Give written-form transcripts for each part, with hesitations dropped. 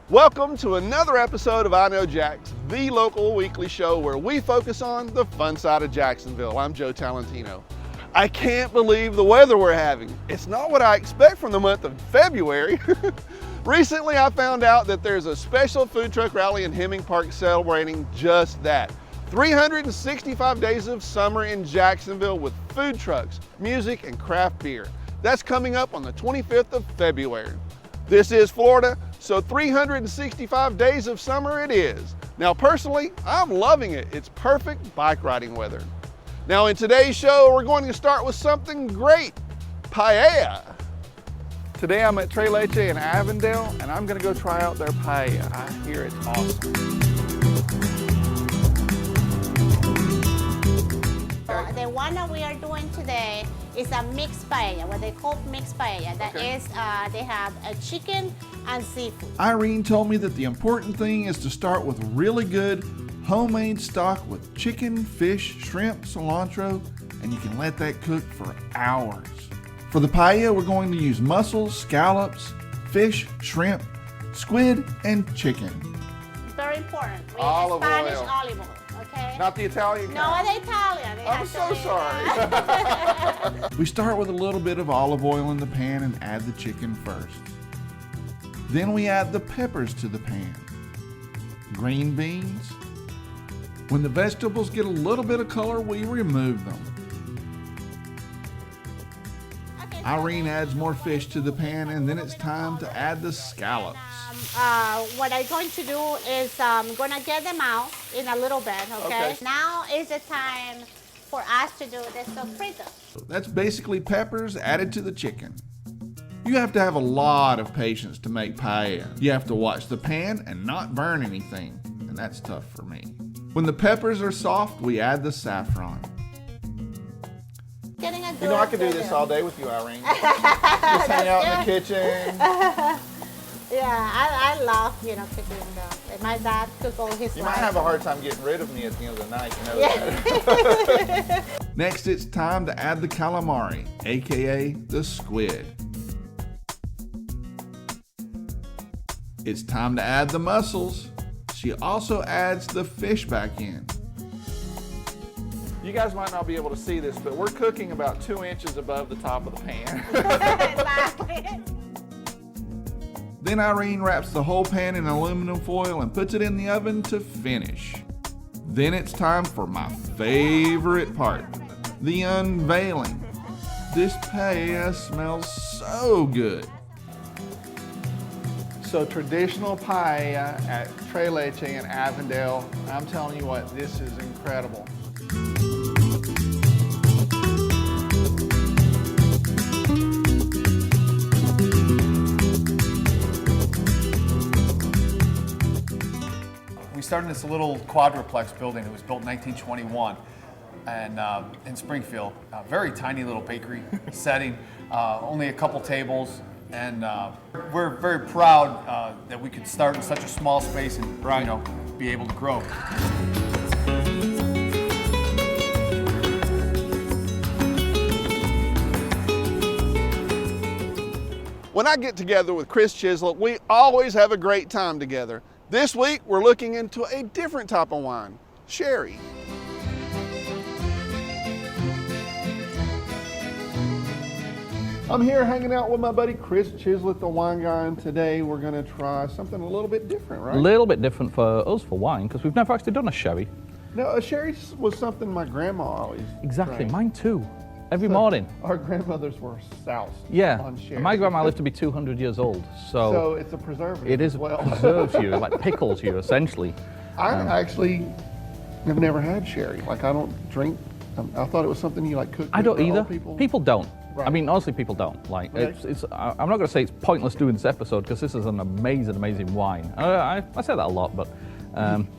Welcome to another episode of Know Jax, the local weekly show where we focus on the fun side of Jacksonville. I'm Joe Talentino. I can't believe the weather we're having. It's not what I expect from the month of February. Recently, I found out that there's a special food truck rally in Hemming Park celebrating just that. 365 days of summer in Jacksonville with food trucks, music, and craft beer. That's coming up on the 25th of February. This is Florida, so 365 days of summer it is. Now personally, I'm loving it. It's perfect bike riding weather. Now in today's show, we're going to start with something great, paella. Today I'm at Tres Leche in Avondale, and I'm gonna go try out their paella. I hear it's awesome. The one that we are doing today is a mixed paella, what they call mixed paella. That is, they have a chicken and seafood. Irene told me that the important thing is to start with really good homemade stock with chicken, fish, shrimp, cilantro, and you can let that cook for hours. For the paella, we're going to use mussels, scallops, fish, shrimp, squid, and chicken. Very important. Olive Spanish oil. olive oil, okay? Not the Italian No, kind. the Italian. I'm so sorry. We start with a little bit of olive oil in the pan and add the chicken first. Then we add the peppers to the pan. Green beans. When the vegetables get a little bit of color, we remove them. Okay, Irene adds more fish to the pan, and then it's time to add the scallops. what I'm going to do is I'm going to get them out in a little bit, okay? Okay. Now is the time for us to do the sofrito. That's basically peppers added to the chicken. You have to have a lot of patience to make paella. You have to watch the pan and not burn anything, and that's tough for me. When the peppers are soft, we add the saffron. Getting a good You know, I could do this all day with you, Irene. Just hang out in the kitchen. Yeah, I love, cooking though. My dad cooked all his You life. might have a hard time getting rid of me at the end of the night, you know that. Next, it's time to add the calamari, aka the squid. It's time to add the mussels. She also adds the fish back in. You guys might not be able to see this, but we're cooking about 2 inches above the top of the pan. Then Irene wraps the whole pan in aluminum foil and puts it in the oven to finish. Then it's time for my favorite part, the unveiling. This paella smells so good. So traditional paella at Tres Leche in Avondale, I'm telling you what, this is incredible. We started this little quadruplex building. It was built in 1921 and in Springfield. A very tiny little bakery setting, only a couple tables. And we're very proud that we could start in such a small space and be able to grow. When I get together with Chris Chislett, we always have a great time together. This week, we're looking into a different type of wine, sherry. I'm here hanging out with my buddy Chris Chislett, the wine guy, and today we're gonna try something a little bit different, right? A little bit different for us for wine, because we've never actually done a sherry. No, a sherry was something my grandma always Exactly, drank. mine too. Every So morning. Our grandmothers were soused Yeah, on sherry. and my grandma lived to be 200 years old, So so it's a preservative it is as well. preserves you, it like pickles you essentially. I actually have never had sherry. Like I don't drink. I thought it was something you like cook. I don't with either. old people. People don't. Right. I mean, honestly, people don't. Like, Okay. I'm not going to say it's pointless doing this episode because this is an amazing, amazing wine. I say that a lot, but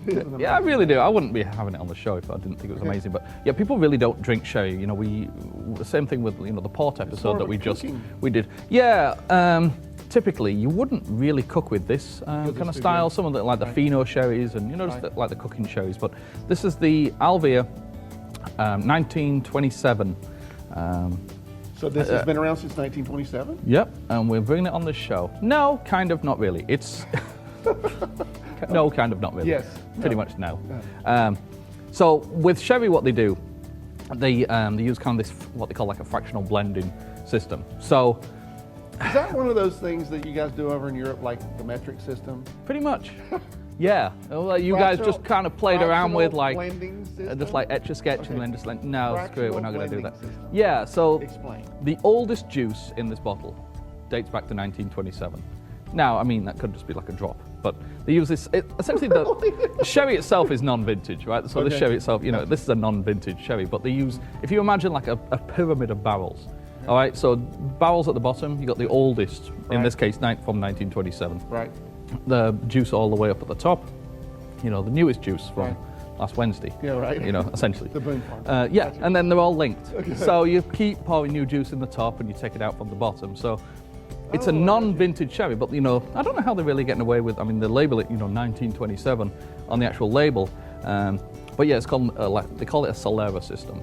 It is an yeah, I really do. I wouldn't be having it on the show if I didn't think it was amazing. But yeah, people really don't drink sherry. You know, same thing with the port episode sort that of we cooking. did. Yeah. Typically, you wouldn't really cook with this kind of do style. this. Some of the like the Fino sherries and just like the cooking sherries. But this is the Alvia 1927. So this has been around since 1927? Yep, and we're bringing it on the show. No, kind of, not really. It's No, kind of, not really. Yes. Pretty much no. So with sherry, what they do, they use kind of this, what they call like a fractional blending system. So Is that one of those things that you guys do over in Europe, like the metric system? pretty much, yeah. Well, you guys just kind of played around with like, blending system? just like etch a sketch Okay. and then just like, no, screw it, we're not going to do that. Fractional blending system. Yeah, so Explain. the oldest juice in this bottle dates back to 1927. Now, I mean, that could just be like a drop, but they use this, essentially the sherry itself is non-vintage, right? So the Okay. sherry itself, you know, this is a non-vintage sherry, but they use, if you imagine like a pyramid of barrels, all right? So barrels at the bottom, you got the oldest, in Right. this case, from 1927. Right. The juice all the way up at the top, you know, the newest juice from Right. last Wednesday. Yeah, right. You know, essentially. The Boom Farm. Yeah, and then they're all linked. So you keep pouring new juice in the top and you take it out from the bottom. So it's a non-vintage sherry, but you know, I don't know how they're really getting away with. I mean, they label it, you know, 1927 on the actual label, but yeah, it's called they call it a Solera system.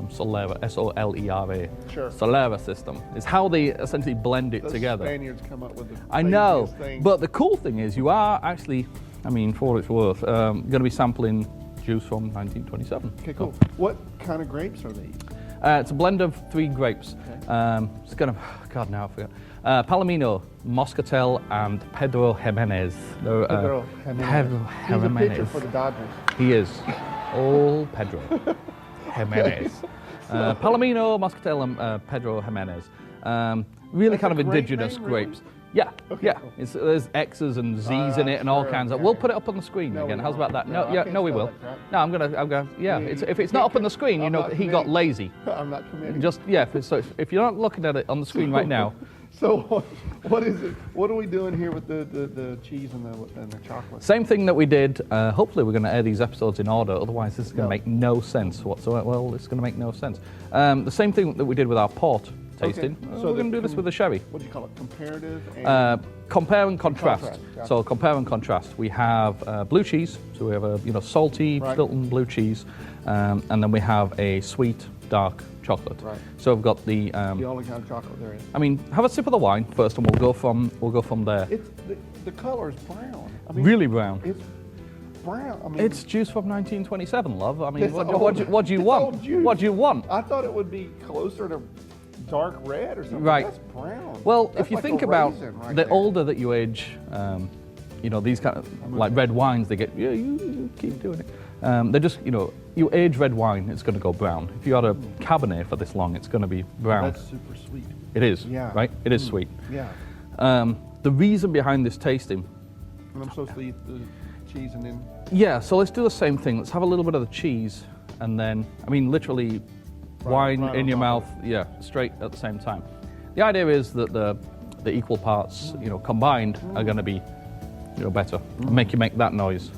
Solera, S-O-L-E-R-A. Sure. Solera system is how they essentially blend it Those together. Spaniards come up with the I know, craziest things. but the cool thing is you are actually, I mean, for what it's worth, going to be sampling juice from 1927. Okay, cool. What kind of grapes are these? It's a blend of 3 grapes. It's going to, God, now I forgot. Palomino, Moscatel, and Pedro Jimenez. They're, Pedro Jimenez. Pedro He's a pitcher Jimenez. for the Dodgers. He is. Old Pedro Jimenez. Palomino, Moscatel, and Pedro Jimenez. Really That's kind a of grape indigenous name, really? grapes. Yeah, Okay, yeah. cool. There's X's and Z's in it and all sure, kinds of. okay. We'll put it up on the screen No, again. we How's about won't. that? No, No, I yeah, can't no, we spell will. that crap. No, I'm gonna. Yeah, if it's not up on the screen, you I'm know, not he got committing. lazy. I'm not committing. Just yeah. If you're not looking at it on the screen right now, So what is it? What are we doing here with the cheese and the chocolate? same thing that we did. Hopefully, we're going to air these episodes in order. Otherwise, this is going No. to make no sense whatsoever. Well, it's going to make no sense. The same thing that we did with our port tasting. Okay. So So we're going to do this with the sherry. What do you call it? Comparative and Compare and contrast. Contrast, So compare and contrast. We have blue cheese. So we have a salty Right. Stilton blue cheese, and then we have a sweet dark chocolate. Right. So we've got the. the only kind of chocolate there is. I mean, have a sip of the wine first, and we'll go from there. It's the color is brown. I mean, Really brown. It's brown. I mean, It's juice from 1927, love. I mean, It's what old- do you it's want? old juice. What do you want? I thought it would be closer to dark red or something. Right. That's brown. Well, That's if you like think a about raisin right the there. older that you age, you know, these kind of like red wines, they get, yeah, you keep doing it. They're just, you know, you age red wine, it's going to go brown. If you had a Cabernet for this long, it's going to be brown. That's super sweet. It is, Yeah. right? It is sweet. Yeah. The reason behind this tasting, And I'm supposed to eat the cheese and then. yeah, so let's do the same thing. Let's have a little bit of the cheese and then, I mean, literally wine right in on your top mouth, yeah, straight at the same time. The idea is that the equal parts, you know, combined are going to be, you know, better. Make you make that noise.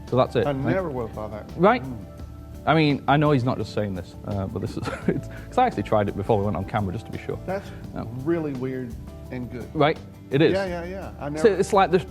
So that's it. I right? never would have thought that. Right? I mean, I know he's not just saying this, but this is, because I actually tried it before we went on camera just to be sure. That's Oh. really weird and good. Right? It is. Yeah. I So never. it's like the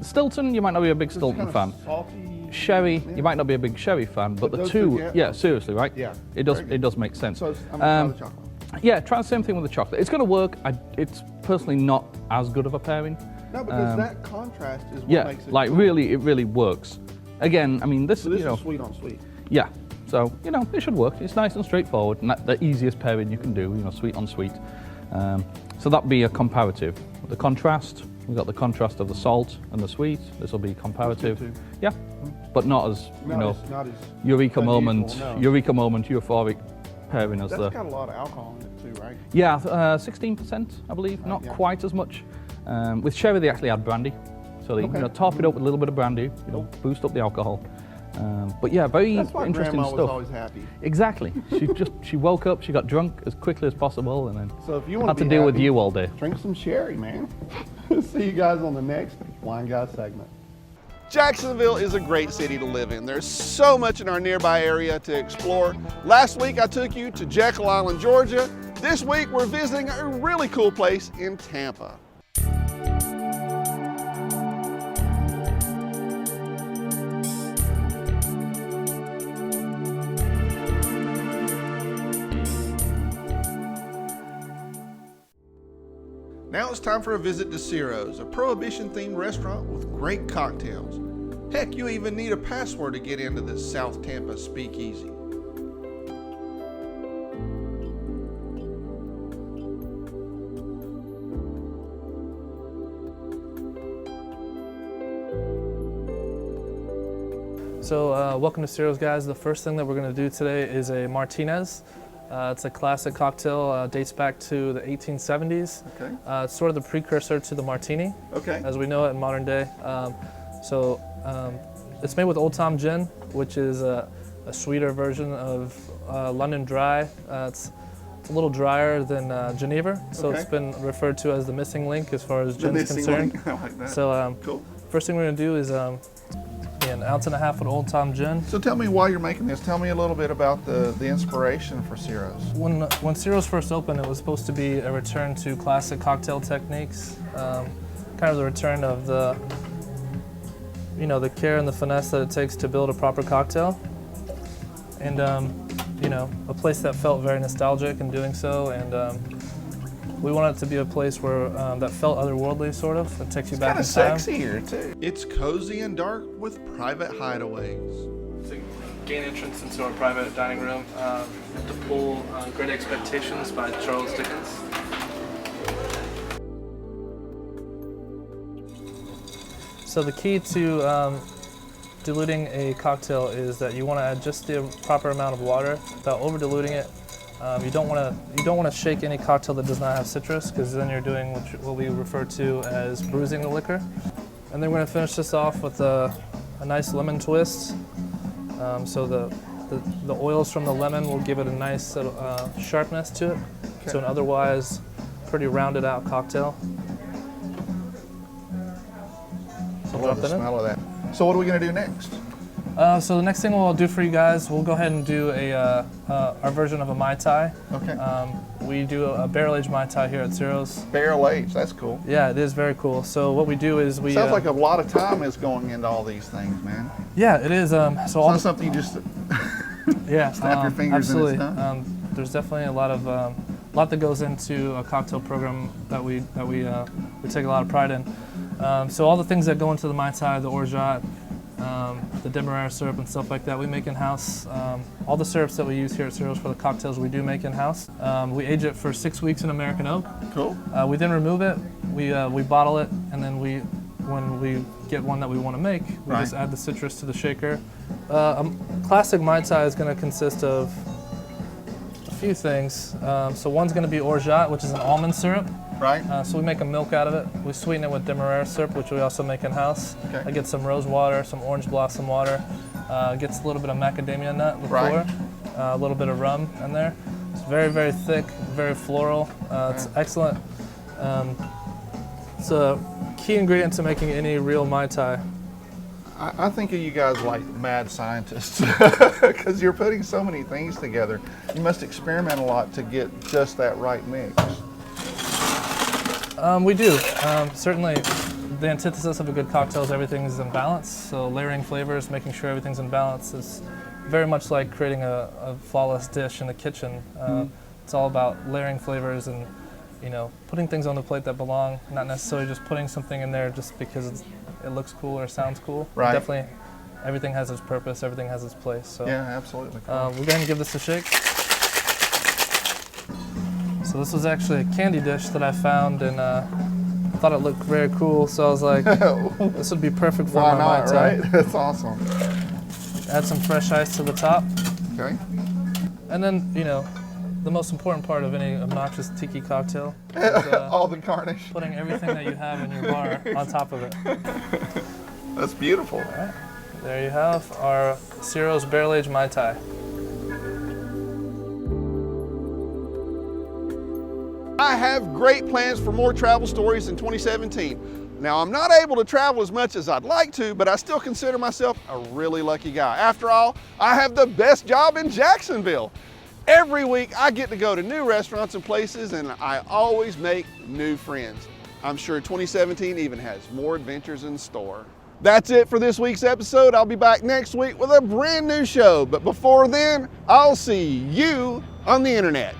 Stilton, you might not be a big Stilton kind fan. of salty. Sherry, Yeah. you might not be a big sherry fan, but But the those two, two, yeah. yeah, seriously, right? Yeah, It does, very good. it does make sense. So I'm gonna try the chocolate. Yeah, try the same thing with the chocolate. It's going to work. It's personally not as good of a pairing. No, because that contrast is what Yeah, makes it. like cool. really, it really works. Again, I mean, this, So this you know, is sweet on sweet. yeah. So, you know, it should work. It's nice and straightforward, and the easiest pairing you can do, you know, sweet on sweet. So that'd be a comparative. The contrast, we've got the contrast of the salt and the sweet. This will be comparative. too. Yeah, but not as, you know, Not as eureka unusual, moment, no. euphoric pairing as That's the. got a lot of alcohol in it too, right? Yeah, 16%, I believe, not yeah. quite as much. With sherry, they actually add brandy, so they Okay. you know, top it up with a little bit of brandy, you know, boost up the alcohol. But yeah, very That's why interesting Grandma stuff. was always happy. Exactly. She woke up, she got drunk as quickly as possible, and then So if you want had to deal with you all day. drink some sherry, man. See you guys on the next Wine Guys segment. Jacksonville is a great city to live in. There's so much in our nearby area to explore. Last week I took you to Jekyll Island, Georgia. This week we're visiting a really cool place in Tampa. Now Now it's time for a visit to Ciro's, a prohibition-themed restaurant with great cocktails. Heck, you even need a password to get into this South Tampa speakeasy. So welcome to Ciro's, guys. The first thing that we're going to do today is a Martinez. It's a classic cocktail, dates back to the 1870s. Okay. It's sort of the precursor to the martini, Okay. as we know it in modern day. It's made with Old Tom gin, which is a sweeter version of London Dry. It's a little drier than Geneva, so Okay. it's been referred to as the missing link as far as The gin is missing concerned. link. I like that. So Cool. first thing we're going to do is an 1.5 ounce of Old Tom gin. So tell me, while you're making this, tell me a little bit about the inspiration for Ciro's. When Ciro's first opened, it was supposed to be a return to classic cocktail techniques, kind of the return of the care and the finesse that it takes to build a proper cocktail, and a place that felt very nostalgic in doing so, and we want it to be a place where that felt otherworldly, sort of. It takes you back in Kind of time. sexy here too. It's cozy and dark with private hideaways. To gain entrance into our private dining room, the pool, Great Expectations by Charles Dickens. So the key to diluting a cocktail is that you want to add just the proper amount of water without over diluting it. You don't want to shake any cocktail that does not have citrus, because then you're doing what we refer to as bruising the liquor. And then we're going to finish this off with a nice lemon twist. So the oils from the lemon will give it a nice sharpness to it, to an otherwise pretty rounded out cocktail. I love the smell of that. So what are we going to do next? So the next thing we'll do for you guys, we'll go ahead and do our version of a Mai Tai. Okay. We do a barrel-aged Mai Tai here at Ciro's. Barrel aged, that's cool. Yeah, it is very cool. So what we do is we... Sounds like a lot of time is going into all these things, man. Yeah, it is. So It's all not something you just yeah, snap your fingers absolutely. and it's done. There's definitely a lot that goes into a cocktail program that we take a lot of pride in. So all the things that go into the Mai Tai, the orgeat, the demerara syrup and stuff like that, we make in-house. All the syrups that we use here at Ciro's for the cocktails, we do make in-house. We age it for 6 weeks in American oak. Cool. We then remove it, we bottle it, and then when we get one that we want to make, we Right. just add the citrus to the shaker. A classic Mai Tai is going to consist of a few things. So one's going to be orgeat, which is an almond syrup. Right? So we make a milk out of it. We sweeten it with demerara syrup, which we also make in-house. Okay. I get some rose water, some orange blossom water. Gets a little bit of macadamia nut liqueur, Right. a little bit of rum in there. It's very, very thick, very floral. It's excellent. It's a key ingredient to making any real Mai Tai. I think of you guys like mad scientists because you're putting so many things together. You must experiment a lot to get just that right mix. We do. Certainly, the antithesis of a good cocktail is everything is in balance. So layering flavors, making sure everything's in balance is very much like creating a flawless dish in the kitchen. It's all about layering flavors and putting things on the plate that belong, not necessarily just putting something in there just because it looks cool or sounds cool. Right. Definitely, everything has its purpose, everything has its place. So Yeah, absolutely. Cool. we'll go ahead and give this a shake. So this was actually a candy dish that I found and thought it looked very cool. So I was like, this would be perfect for Why my Mai not, Tai. right? That's awesome. Add some fresh ice to the top. Okay. And then, the most important part of any obnoxious tiki cocktail is All the garnish. putting everything that you have in your bar on top of it. That's beautiful. There you have our Ciro's barrel-aged Mai Tai. I have great plans for more travel stories in 2017. Now, I'm not able to travel as much as I'd like to, but I still consider myself a really lucky guy. After all, I have the best job in Jacksonville. Every week, I get to go to new restaurants and places, and I always make new friends. I'm sure 2017 even has more adventures in store. That's it for this week's episode. I'll be back next week with a brand new show, but before then, I'll see you on the internet.